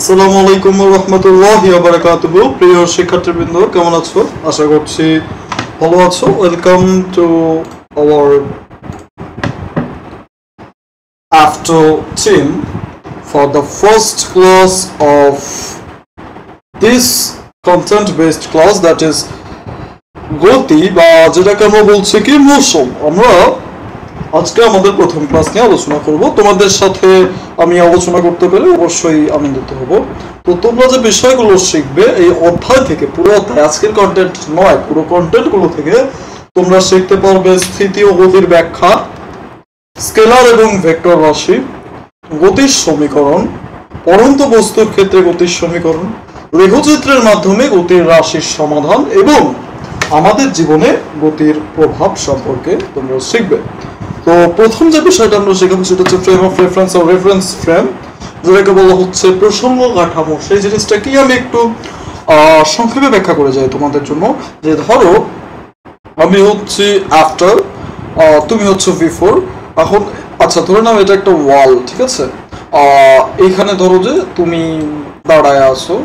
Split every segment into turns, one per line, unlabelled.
আসসালামু আলাইকুম ওয়া রাহমাতুল্লাহি ওয়া বারাকাতুহু। প্রিয় শিক্ষার্থীবৃন্দ, কেমন আছো? আশা করছি ভালো আছো। Welcome to our after team for the first class of this content based class, that is গতি, বা যেটাকে আমরা বলছি কি মৌসুম। আমরা আজকে আমাদের প্রথম ক্লাস নিয়ে আলোচনা করব। তোমাদের সাথে আমি আলোচনা করতে পেরে অবশ্যই আনন্দিত হব। তো তোমরা যে বিষয়গুলো শিখবে এই অধ্যায় থেকে, পুরো অধ্যায়, আজকের কন্টেন্ট নয়, পুরো কন্টেন্টগুলো থেকে তোমরা শিখতে পারবে স্থিতি ও গতির ব্যাখ্যা, স্কেলার এবং ভেক্টর রাশি, গতির সমীকরণ, পড়ন্ত বস্তুর ক্ষেত্রে গতির সমীকরণ, লেখচিত্রের মাধ্যমে গতির রাশির সমাধান এবং আমাদের জীবনে গতির প্রভাব সম্পর্কে তোমরা শিখবে। তো প্রথম যে বিষয়টা আমরা শেখাবো সেটা হচ্ছে ফ্রেম অফ রেফারেন্স ও রেফারেন্স ফ্রেম, যেটাকে বলা হচ্ছে প্রসঙ্গ কাঠামো। সেই জিনিসটা কি আমি একটু সংক্ষেপে ব্যাখ্যা করে যাই তোমাদের জন্য। যে ধরো আমি হচ্ছি আফটার, তুমি হচ্ছে বিফোর। এখন আচ্ছা ধরে নাও এটা একটা ওয়াল, ঠিক আছে? এইখানে ধরো যে তুমি দাঁড়ায় আছো,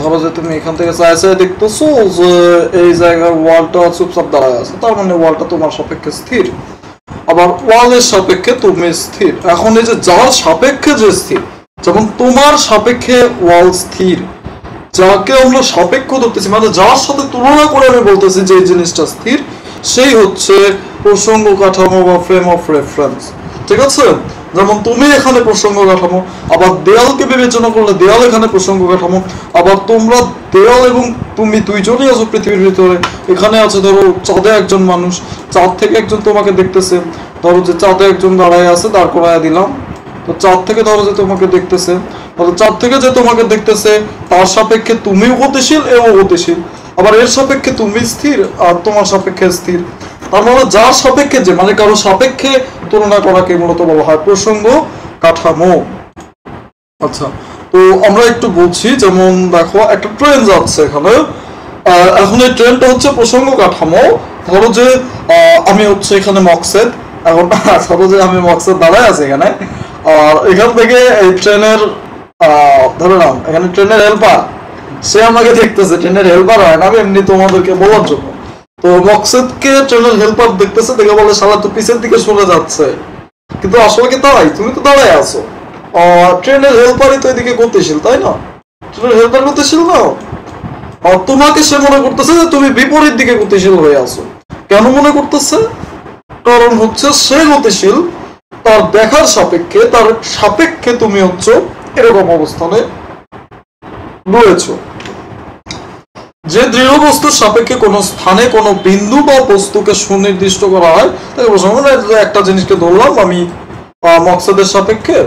ধরো যে তুমি এখান থেকে চাই দেখতেছো যে এই জায়গার ওয়ালটা চুপচাপ দাঁড়ায় আছে, তার মানে ওয়ালটা তোমার সাপেক্ষে স্থির, আবার ওয়ালের সাপেক্ষে তুমি স্থির। এখন এই যে যার সাপেক্ষে যে স্থির, যেমন তোমার সাপেক্ষে ওয়াল স্থির, যাকে আমরা সাপেক্ষ ধরতেছি, মানে যার সাথে তুলনা করে আমি বলতেছি যে এই জিনিসটা স্থির, সেই হচ্ছে প্রসঙ্গ কাঠামো বা ফ্রেম অফ রেফারেন্স, ঠিক আছে? যেমন তুমি এখানে প্রসঙ্গ কাঠামো, আবার দেয়ালকে বিবেচনা করলে দেয়াল এখানে প্রসঙ্গ কাঠামো, আবার তোমরা দেয়াল এবং তুমি দুইজনই আছো পৃথিবীর ভিতরে। এখানে আছে ধরো চাঁদে একজন মানুষ, চাঁদ থেকে একজন তোমাকে দেখতেছে, ধরো যে চাঁদে একজন দাঁড়ায় আছে, দাঁড় করায় দিলাম। তো চাঁদ থেকে ধরো যে তোমাকে দেখতেছে, ধরো চাঁদ থেকে যে তোমাকে দেখতেছে তার সাপেক্ষে তুমিও গতিশীল এও গতিশীল, আবার এর সাপেক্ষে তুমি স্থির আর তোমার সাপেক্ষে স্থির। তার মানে যার সাপেক্ষে যে, মানে কারো সাপেক্ষে তুলনা করাকে মূলত বলা হয় প্রসঙ্গ কাঠামো। আচ্ছা, তো আমরা একটু বলছি। যেমন দেখো একটা ট্রেন যাচ্ছে এখানে, এখন এই ট্রেনটা হচ্ছে প্রসঙ্গ কাঠামো। ধরো যে আমি হচ্ছে এখানে মকসেদ, এখন ধরো যে আমি মকসেদ দাঁড়ায় আছি এখানে, আর এখান থেকে এই ট্রেনের ধরে নাও এখানে ট্রেনের হেল্পার, সে আমাকে দেখতেছে। ট্রেনের হেল্পার হয় না, আমি এমনি তোমাদেরকে বলার জন্য। তো মকসেদকে ট্রেনের হেল্পার দেখতেছে, দেখে বলে শালা তো পিছের দিকে সরে যাচ্ছে, কিন্তু আসলে কি তাই? তুমি তো দাঁড়ায় আছো, ট্রেনের হেল্পারই তো এদিকে গতিশীল, তাই না? ট্রেনের হেল্পার গতিশীল না, আর তোমাকে সে মনে করতেছে যে তুমি বিপরীত দিকে গতিশীল হয়ে আছো। কেন মনে করতেছে? কারণ হচ্ছে সে গতিশীল, তার দেখার সাপেক্ষে, তার সাপেক্ষে তুমি হচ্ছে এরকম অবস্থানে রয়েছো। যে দৃঢ় বস্তুর সাপেক্ষে কোনো স্থানে কোনো বিন্দু বা বস্তুকে সুনির্দিষ্ট করা হয় তাকে প্রসঙ্গ। একটা জিনিসকে ধরলাম আমি মকসেদের সাপেক্ষে,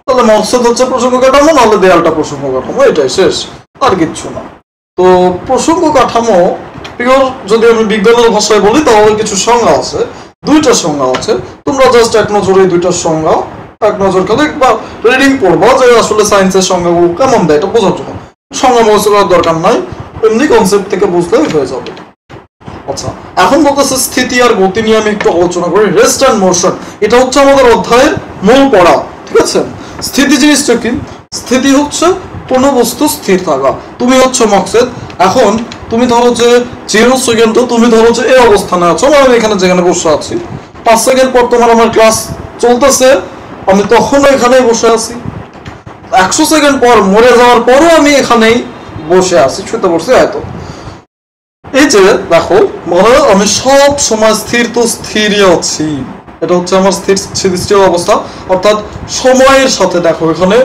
তাহলে মকসেদ হচ্ছে প্রসঙ্গ কাঠামো, নাহলে দেয়ালটা প্রসঙ্গ কাঠামো, এটাই শেষ, আর কিচ্ছু না। তো প্রসঙ্গ কাঠামো পিওর যদি আমি বিজ্ঞানের ভাষায় বলি তাহলে কিছু সংজ্ঞা আছে, দুইটা সংজ্ঞা আছে। তোমরা জাস্ট এক নজরে দুইটার সংজ্ঞা এক নজর খেলে বা রিডিং পড়বা যে আসলে সায়েন্সের সংজ্ঞাগুলো কেমন দেয়, এটা বোঝার জন্য। সংজ্ঞা মুখস্থ করার দরকার নাই, এমনি কনসেপ্ট থেকে বুঝলেই হয়ে যাবে। আচ্ছা, এখন বলতেছে স্থিতি আর গতি নিয়ে আমি একটু আলোচনা করি। রেস্ট অ্যান্ড মোশন, এটা হচ্ছে আমাদের অধ্যায়ের মূল পড়া, ঠিক আছে? স্থিতি জিনিসটা কি? স্থিতি হচ্ছে কোনো বস্তু স্থির থাকা। তুমি হচ্ছে মকসেদ, এখন তুমি ধরো যে 0 সেকেন্ড তুমি ধরো যে এই অবস্থানে আছো, আমি এখানে যেখানে বসে আছি, 5 সেকেন্ড পর তোমার আমার ক্লাস চলতেছে, আমি তখনও এখানেই বসে আছি। 100 সেকেন্ড পর মরে যাওয়ার পরও আমি এখানেই বসে আছি, ছুটে বসে হয়তো। এই যে দেখো, মানে আমি সব সময় স্থির তো স্থিরই আছি, এটা হচ্ছে আমার স্থির অবস্থা। অর্থাৎ সময়ের সাথে দেখো এখানে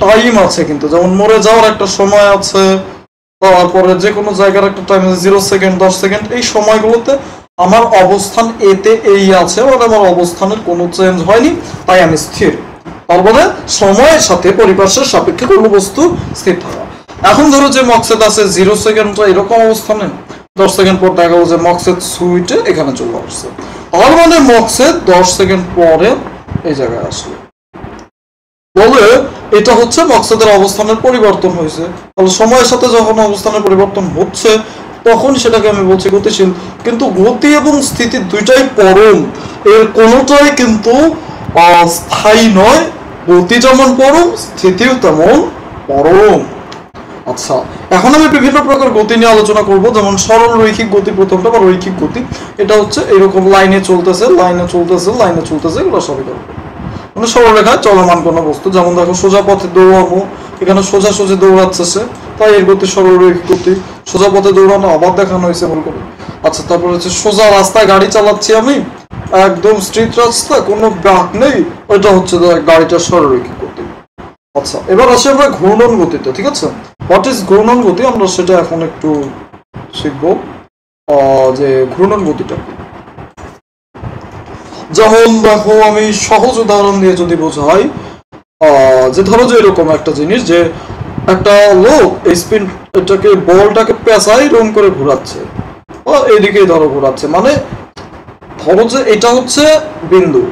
টাইম আছে, কিন্তু যেমন মরে যাওয়ার একটা সময় আছে, তারপরে যে কোনো জায়গার একটা টাইম আছে, 0 সেকেন্ড 10 সেকেন্ড, এই সময়গুলোতে আমার অবস্থান এতে এই আছে, মানে আমার অবস্থানের কোনো চেঞ্জ হয়নি, তাই আমি স্থির। তারপরে সময়ের সাথে পরিপার্শ্বের সাপেক্ষে কোনো বস্তু স্থির থাকা। এখন ধরো যে মকসেদ আছে 0 সেকেন্ড এরকম অবস্থানে, 10 সেকেন্ড পর দেখা গেল যে মকসেদ সুইটে এখানে চলে আসছে, তার মানে মকসেদ 10 সেকেন্ড পরে এই জায়গায় আসলো, বলে এটা হচ্ছে মকসেদের অবস্থানের পরিবর্তন হয়েছে। তাহলে সময়ের সাথে যখন অবস্থানের পরিবর্তন হচ্ছে তখন সেটাকে আমি বলছি গতিশীল। কিন্তু গতি এবং স্থিতি দুইটাই পরম, এর কোনোটাই কিন্তু স্থায়ী নয়, গতি যেমন পরম, স্থিতিও তেমন পরম। আচ্ছা, এখন আমি বিভিন্ন প্রকার গতি নিয়ে আলোচনা করব, যেমন সরল রৈখিক গতি প্রথমটা বা রৈখিক গতি। এটা হচ্ছে এরকম লাইনে চলতেছে, এগুলো সবই করবো। মানে সরলরেখায় চলমান কোনো বস্তু, যেমন দেখো সোজা পথে দৌড়ানো, এখানে সোজা সোজা দৌড়াচ্ছে সে, তাই এর গতি সরল রৈখিক গতি। সোজা পথে দৌড়ানো আবার দেখানো হয়েছে ভুল করে। আচ্ছা, তারপর হচ্ছে সোজা রাস্তায় গাড়ি চালাচ্ছি আমি, একদম স্ট্রিট রাস্তা, কোনো বাঁক নেই, ওইটা হচ্ছে গাড়িটার সরল রৈখিক গতি। আচ্ছা, এবার আসি আমরা ঘূর্ণন গতিতে, ঠিক আছে? হোয়াট ইজ ঘূর্ণন গতি, আমরা সেটা এখন একটু শিখবো যে ঘূর্ণন গতিটা কি। যেমন দেখো, আমি সহজ উদাহরণ দিয়ে যদি বোঝাই, যে ধরো যে এরকম একটা জিনিস, যে একটা লোক এই স্পিন এটাকে বলটাকে পেঁচাই রং করে ঘোরাচ্ছে, এইদিকেই ধরো ঘোরাচ্ছে, মানে ধরো যে এটা হচ্ছে বিন্দু,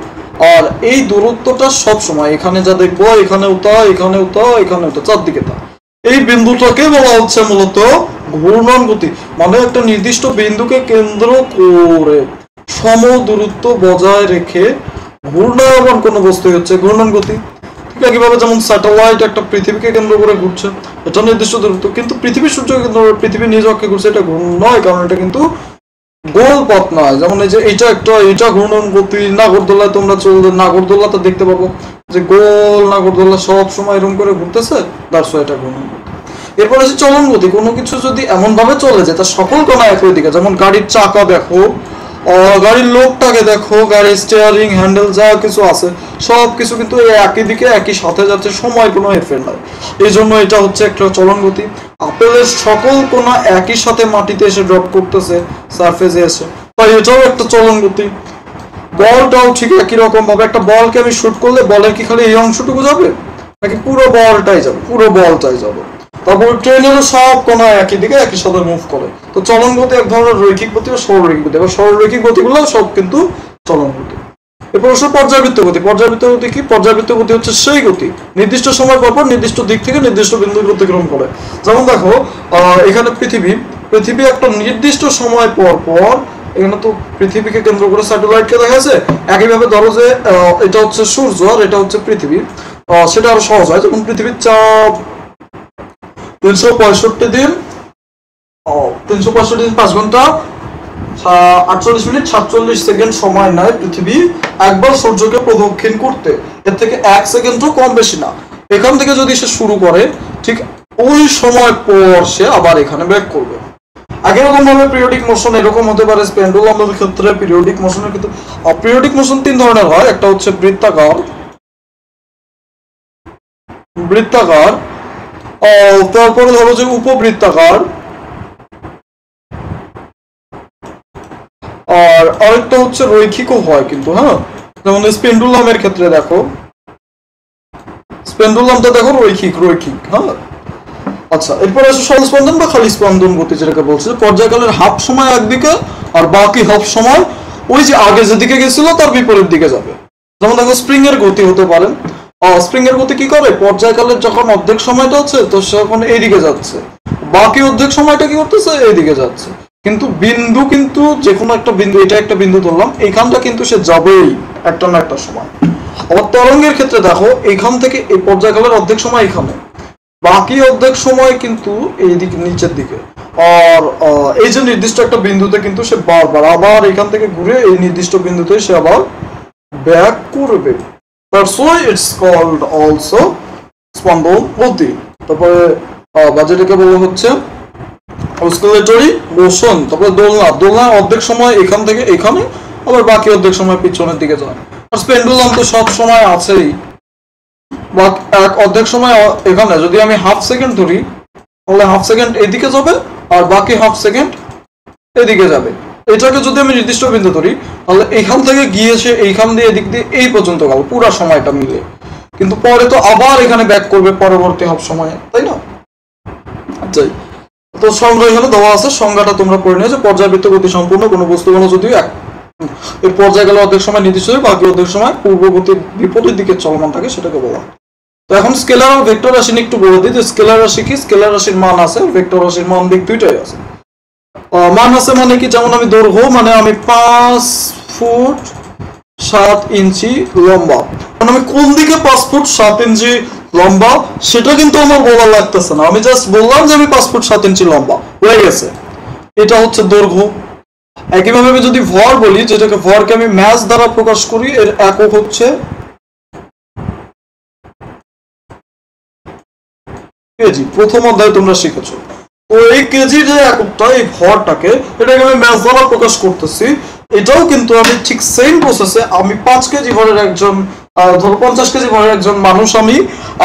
আর এই দূরত্বটা সব সময় এখানে যা দেখবো, এখানেও তা, এখানেও তা, এখানেও তা, চারদিকে তা, এই বিন্দুটাকে বলা হচ্ছে মূলত ঘূর্ণন গতি। মানে একটা নির্দিষ্ট বিন্দুকে কেন্দ্র করে সম দূরত্ব বজায় রেখে ঘূর্ণায়মান কোনো বস্তু হচ্ছে ঘূর্ণন গতি। ঠিক একইভাবে যেমন স্যাটেলাইট একটা পৃথিবীকে কেন্দ্র করে ঘুরছে, এটা নির্দিষ্ট দূরত্ব, কিন্তু পৃথিবী সূর্য কেন্দ্র পৃথিবী নিজ অক্ষে ঘুরছে, এটা ঘূর্ণন নয়, কারণ এটা কিন্তু গোল পথ নয়। যেমন এই যে এটা ঘূর্ণন গতি। নাগরদোলায় তোমরা চললে নাগরদোলাতে দেখতে পাবো যে গোল নাগরদোলা সব সময় এরকম করে ঘুরতেছে, দ্যাটস ওয়াই এটা ঘূর্ণন গতি। এরপর আছে চলন গতি। কোনো কিছু যদি এমন ভাবে চলে যে তার সকল কোণা একই দিকে, যেমন গাড়ির চাকা দেখো, গাড়ির লোকটাকে দেখো, গাড়ির স্টিয়ারিং হ্যান্ডেল যা কিছু আছে সব কিছু কিন্তু একই দিকে একই সাথে যাচ্ছে, সময় কোনো হেরফের নাই, এই জন্য এটা হচ্ছে একটা চলন গতি। আপেলের সকল কোণা একই সাথে মাটিতে এসে ড্রপ করতেছে, সারফেসে এসে, তাই এটাও একটা চলন গতি। বলটাও ঠিক একই রকম ভাবে, একটা বলকে আমি শুট করলে বলের কি খালি এই অংশটুকু যাবে, নাকি পুরো বলটাই যাবে? পুরো বলটাই যাবে। তারপর ট্রেনেরও সব কোণা একই দিকে একই সাথে মুভ করে। তো চলন গতি এক ধরনের রৈখিক গতি বা সরলরৈখিক গতি। এবার সরলরৈখিক গতিগুলো সব কিন্তু চলন গতি। এরপর হচ্ছে পর্যাবৃত্ত গতি। পর্যাবৃত্ত গতি কি? পর্যাবৃত্ত গতি হচ্ছে সেই গতি নির্দিষ্ট সময় পর পর নির্দিষ্ট দিক থেকে নির্দিষ্ট বিন্দু অতিক্রম করে। যেমন দেখো, এখানে পৃথিবী একটা নির্দিষ্ট সময় পর পর, এখানে তো পৃথিবীকে কেন্দ্র করে স্যাটেলাইটকে দেখা যাচ্ছে, একইভাবে ধরো যে এটা হচ্ছে সূর্য আর এটা হচ্ছে পৃথিবী, সেটা আরো সহজ হয়। যেমন পৃথিবীর চাপ 365 দিন, 365 দিন 5 ঘন্টা 48 মিনিট 47 সেকেন্ড সময় নেয় পৃথিবী একবার সূর্যকে প্রদক্ষিণ করতে। এর থেকে 1 সেকেন্ডও কম বেশি না। এখান থেকে যদি সে শুরু করে, ঠিক ওই সময় পর সে আবার এখানে ব্যাক করবে। একই রকম ভাবে পিরিয়ডিক মোশন এরকম হতে পারে। পেন্ডুলামের ক্ষেত্রে পিরিয়ডিক মোশনের কিন্তু পিরিয়ডিক মোশন 3 ধরনের হয়। একটা হচ্ছে বৃত্তাকার, তারপরে ধরো যে উপবৃত্তাকার, আর আরেকটা হচ্ছে রৈখিকও হয় কিন্তু। হ্যাঁ, যেমন পেন্ডুলামের ক্ষেত্রে দেখো, পেন্ডুলামটা দেখো রৈখিক। হ্যাঁ, আচ্ছা, এরপর আছে সরল স্পন্দন বা খালি স্পন্দন গতি, যেটাকে বলছে পর্যায়কালের হাফ সময় একদিকে আর বাকি হাফ সময় ওই যে আগে যেদিকে গেছিল তার বিপরীত দিকে যাবে। যেমন দেখো স্প্রিং এর গতি হতে পারে। স্প্রিং এর গতি কি করে? পর্যায়কালের যখন অর্ধেক সময়টা আছে তো তখন এইদিকে যাচ্ছে, বাকি অর্ধেক সময়টা কি করতেছে? এইদিকে যাচ্ছে। কিন্তু বিন্দু কিন্তু যে কোনো একটা বিন্দু, এটা একটা বিন্দু ধরলাম, এইখানটা কিন্তু সে যাবেই একটা না একটা সময়। আবার তরঙ্গের ক্ষেত্রে দেখো, এইখান থেকে এই পর্যায়কালের অর্ধেক সময় এখানে, বাকি অর্ধেক সময় কিন্তু এই দিকে নিচের দিকে। আর এই যে নির্দিষ্ট একটা বিন্দুতে কিন্তু সে বারবার আবার এখান থেকে ঘুরে এই নির্দিষ্ট বিন্দুতে সে আবার ব্যাক করবে। That's why it's called also স্পন্দন গতি। তারপরে যেটাকে বলা হচ্ছে অসিলেটরি মোশন। তারপরে দোলনা অর্ধেক সময় এখান থেকে এখানে, আবার বাকি অর্ধেক সময় পিছনের দিকে যায়। আর পেন্ডুলাম তো সব সময় আছেই, বা এক অর্ধেক সময় এখানে যদি আমি হাফ সেকেন্ড ধরি তাহলে হাফ সেকেন্ড এদিকে যাবে আর বাকি হাফ সেকেন্ড এদিকে যাবে। এটাকে যদি আমি নির্দিষ্ট বিন্দু ধরি তাহলে এখান থেকে গিয়ে সে এইখান দিয়ে এদিক দিয়ে এই পর্যন্ত গেল পুরো সময়টা মিলে, কিন্তু পরে তো আবার এখানে ব্যাক করবে পরবর্তী হাফ সময়ে, তাই না? আচ্ছা, তো সংজ্ঞা এখানে দেওয়া আছে, সংজ্ঞাটা তোমরা পড়ে নিও যে পর্যাবৃত্ত গতি সম্পূর্ণ কোনো বস্তুগণ যদিও এক এর পর্যায়কালে অর্ধেক সময় নির্দিষ্ট হয়, বাকি অর্ধেক সময় পূর্ব গতির বিপরীত দিকে চলমান থাকে, সেটাকে বলা। তো এখন স্কেলার আর ভেক্টর রাশি নিয়ে একটু বলে দিই যে স্কেলার রাশি কি। স্কেলার রাশির মান আছে, ভেক্টর রাশির মান দিক দুইটাই আছে। মান আছে মানে কি? যেমন আমি দৈর্ঘ্য, মানে আমি 5 ফুট 7 ইঞ্চি লম্বা। মানে আমি কোন দিকে 5 ফুট 7 ইঞ্চি লম্বা সেটা কিন্তু আমার বলা লাগতেছে না, আমি জাস্ট বললাম যে আমি 5 ফুট 7 ইঞ্চি লম্বা, হয়ে গেছে। এটা হচ্ছে দৈর্ঘ্য। একইভাবে আমি যদি ভর বলি, যেটাকে ভরকে আমি ম্যাস দ্বারা প্রকাশ করি, এর একক হচ্ছে কেজি। প্রথম অধ্যায়ে তোমরা শিখেছো। তো এই কেজি যে এককটা, এই ভরটাকে, এটাকে আমি ম্যাস দ্বারা প্রকাশ করতেছি। এটাও কিন্তু আমি ঠিক সেম প্রসেসে, আমি 5 কেজি ভরের একজন, ধরো 50 কেজি ভরের একজন মানুষ, আমি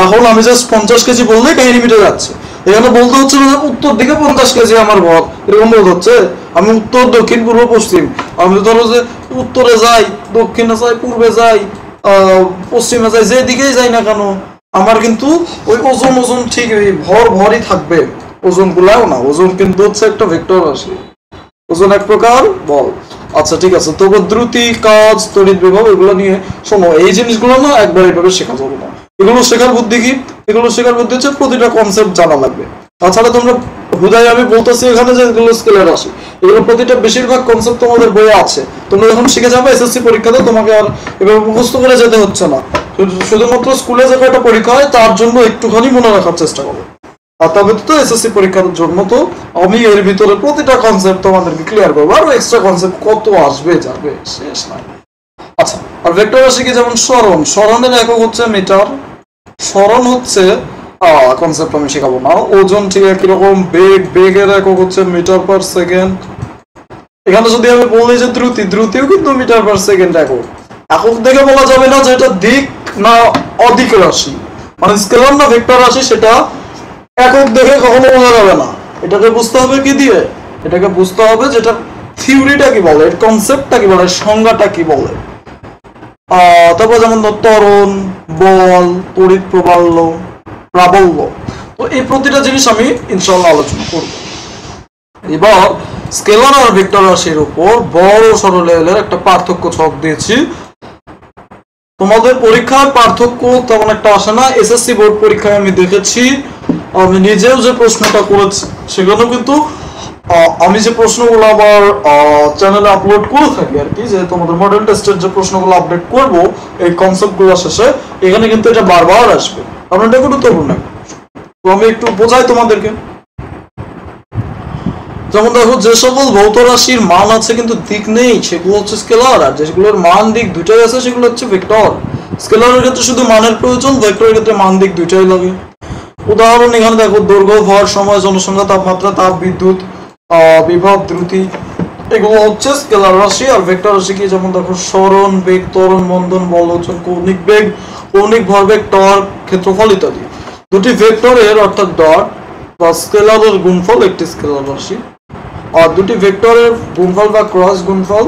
এখন আমি জাস্ট 50 কেজি বললেই কাহিনী মিটে যাচ্ছে। এখানে বলতে হচ্ছে না যে উত্তর দিকে 50 কেজি আমার ভর, এরকম বলতে হচ্ছে আমি উত্তর, দক্ষিণ, পূর্ব, পশ্চিম, আমি ধরো যে উত্তরে যাই, দক্ষিণে যাই, পূর্বে যাই, পশ্চিমে যাই, যেদিকেই যাই না কেন আমার কিন্তু ওই ওজন ঠিক ভরই থাকবে। ওজন গুলাও না, ওজন কিন্তু হচ্ছে একটা ভেক্টর রাশি, ওজন এক প্রকার বল। আচ্ছা ঠিক আছে, তবে দ্রুতি, কাজ, তড়িৎ বিভব এগুলো নিয়ে শোনো, এই জিনিসগুলো না একবার এইভাবে শেখা যাবে না। এগুলো শেখার বুদ্ধি কি? এগুলো শেখার বুদ্ধি হচ্ছে প্রতিটা কনসেপ্ট জানা লাগবে। তাছাড়া তোমরা হুদাই আমি বলতেছি এখানে যে এগুলো স্কেলের রাশি, এগুলো প্রতিটা বেশিরভাগ কনসেপ্ট তোমাদের বইয়ে আছে। তোমরা যখন শিখে যাবে এসএসসি পরীক্ষাতে, তোমাকে আর এভাবে মুখস্থ করে যেতে হচ্ছে না। শুধুমাত্র স্কুলে যে কয়টা পরীক্ষা হয় তার জন্য একটুখানি মনে রাখার চেষ্টা করো। আর তবে তো এসএসসি পরীক্ষার জন্য তো আমি এর ভিতরে প্রতিটা কনসেপ্ট তোমাদেরকে ক্লিয়ার করবো, আর এক্সট্রা কনসেপ্ট কত আসবে যাবে শেষ নাই। আচ্ছা, আর ভেক্টর রাশি কি? যেমন সরণ, সরণের একক হচ্ছে মিটার। সরণ হচ্ছে কনসেপ্ট আমি শেখাবো না। ওজন ঠিক একই রকম। বেগ, বেগের একক হচ্ছে মিটার পার সেকেন্ড। এখানে যদি আমি বলি যে দ্রুতি, দ্রুতিও কিন্তু মিটার পার সেকেন্ড একক। একক দেখে বলা যাবে না যে এটা দিক না অদিক রাশি, মানে স্কেলার না ভেক্টর রাশি, সেটা একক দেখে কখনো বোঝা যাবে না। এটাকে বুঝতে হবে কি দিয়ে? এটাকে বুঝতে হবে যেটা থিওরিটা কি বলে, এর কনসেপ্টটা কি বলে, সংজ্ঞাটা কি বলে। তারপর যেমন ত্বরণ, বল, তড়িৎ প্রাবল্য। তো এই প্রতিটা জিনিস আমি ইনশাআল্লাহ আলোচনা করব। এবার স্কেলার আর ভেক্টর রাশির উপর বড় সরল লেভেলের একটা পার্থক্য ছক দিয়েছি। তোমাদের পরীক্ষার পার্থক্য তেমন একটা আসে না। এসএসসি বোর্ড পরীক্ষায় আমি দেখেছি, আমি নিজেও যে প্রশ্নটা করেছি সেখানেও কিন্তু আমি যে প্রশ্নগুলো আবার চ্যানেলে আপলোড করে থাকি আর কি, যে তোমাদের মডেল টেস্টের যে প্রশ্নগুলো আপডেট করব এই কনসেপ্টগুলো শেষে, এখানে কিন্তু এটা বারবার আসবে, কারণ এটা গুরুত্বপূর্ণ। তো আমি একটু বোঝাই তোমাদেরকে। যেমন দেখো, যে সকল ভৌত রাশির মান আছে কিন্তু দিক নেই সেগুলো হচ্ছে স্কেলার, আর যেগুলোর মান দিক দুইটাই আছে সেগুলো হচ্ছে ভেক্টর। স্কেলারের ক্ষেত্রে শুধু মানের প্রয়োজন, ভেক্টরের ক্ষেত্রে মান দিক দুইটাই লাগে। উদাহরণ এখানে দেখো, দৈর্ঘ্য, ভর, সময়, জনসংখ্যা, তাপমাত্রা, তাপ, বিদ্যুৎ, বিভব, দ্রুতি, এগুলো হচ্ছে স্কেলার রাশি। আর ভেক্টর রাশি কি? যেমন দেখো, সরণ, বেগ, ত্বরণ, মন্দন, বল, ওজন, কৌণিক বেগ, কৌণিক ভরবেগ, টর্ক, ক্ষেত্রফল ইত্যাদি। দুটি ভেক্টরের অর্থাৎ ডট বা স্কেলারের গুণফল একটি স্কেলার রাশি, আর দুটি ভেক্টরের গুণফল বা ক্রস গুণফল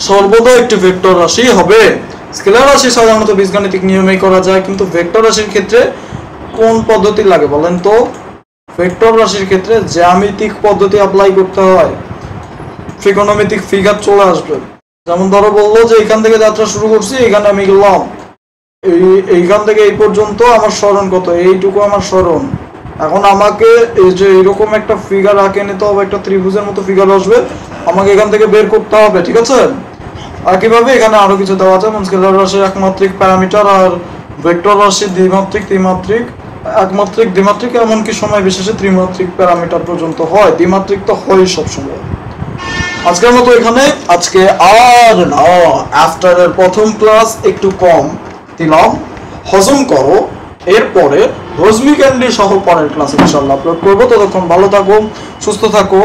সর্বদা একটি ভেক্টর রাশি হবে। স্কেলার রাশি সাধারণত বীজগাণিতিক নিয়মেই করা যায়, কিন্তু ভেক্টর রাশির ক্ষেত্রে কোন পদ্ধতি লাগে বলেন তো? ভেক্টর রাশির ক্ষেত্রে জ্যামিতিক পদ্ধতি অ্যাপ্লাই করতে হয়। ত্রিকোণমিতিক ফিগার চলে আসবে। যেমন ধরো বললো যে এখান থেকে যাত্রা শুরু করছি, এখানে আমি গেলাম, এইখান থেকে এই পর্যন্ত আমার সরণ কত, এইটুকু আমার সরণ। এখন আমাকে এই যে এরকম একটা ফিগার আঁকে নিতে হবে, একটা ত্রিভুজের মতো ফিগার আসবে, আমাকে এখান থেকে বের করতে হবে, ঠিক আছে? আর কিভাবে? এখানে আরো কিছু দেওয়া আছে, স্কেলার রাশির একমাত্রিক প্যারামিটার আর ভেক্টর রাশির দ্বিমাত্রিক, ত্রিমাত্রিক, একমাত্রিক, দ্বিমাত্রিক, এমনকি সময় বিশেষে ত্রিমাত্রিক প্যারামিটার পর্যন্ত হয়। দ্বিমাত্রিক তো হয় সবসময়। আজকের মতো এখানে, আজকে আর না, আফটারের প্রথম ক্লাস একটু কম দিলাম, হজম করো। এরপরে রজনী ক্যান্ডি সহ পরের ক্লাস ইনশাআল্লাহ আপলোড করবো। ততক্ষণ ভালো থাকো, সুস্থ থাকো।